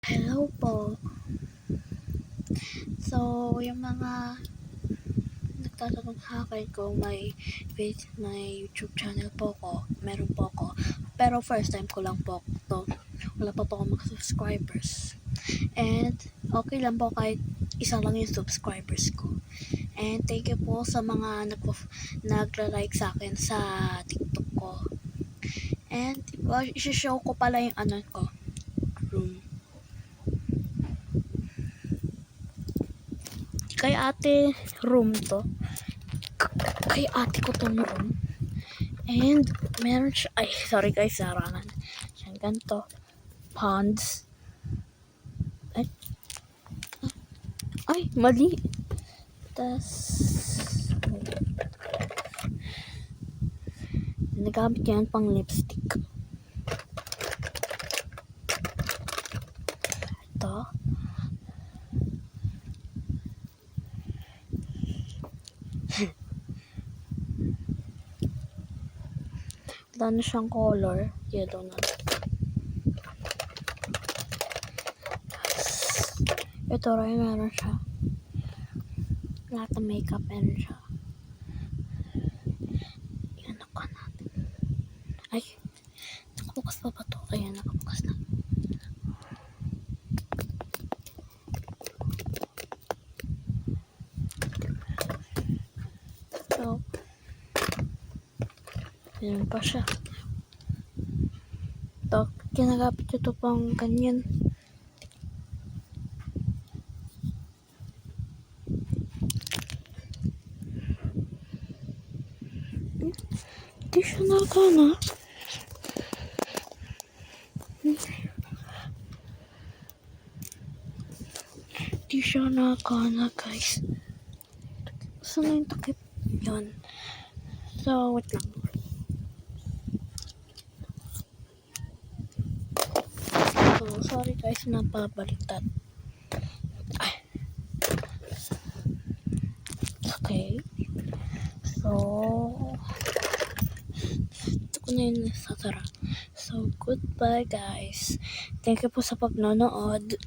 Hello po. So, yung mga nagtatanong sa akin kung may YouTube channel po ko, meron po ako. Pero first time ko lang po to. Wala pa po ako mga subscribers. And okay lang po kahit isa lang yung subscribers ko. And thank you po sa mga nagla-like sa akin sa TikTok ko. And i-show ko pala yung room. Kay ate room to. Kay ate ko tong room. And meron siya, ay sorry guys, sarangan. Siyang ganito. Ponds. Ay, mali. Tas, nagamit yan pang lipstick. Ito. Wala na siyang color. Yellow na. Ito rin meron siya. Lahat ng makeup meron siya. Yan ako natin. Ay, nakabukas pa ba ito? Ayan, nakabukas na. So, yan pa siya. Ito, ginagamit ito pang ganyan. Hindi siya nakana. Hindi siya nakana, guys. Saan na yung takip? Yun. So, wait lang. So, sorry guys, napabaliktad. Ay. Okay. So, ito ko na yun nasasara. So, goodbye guys. Thank you po sa pagnonood.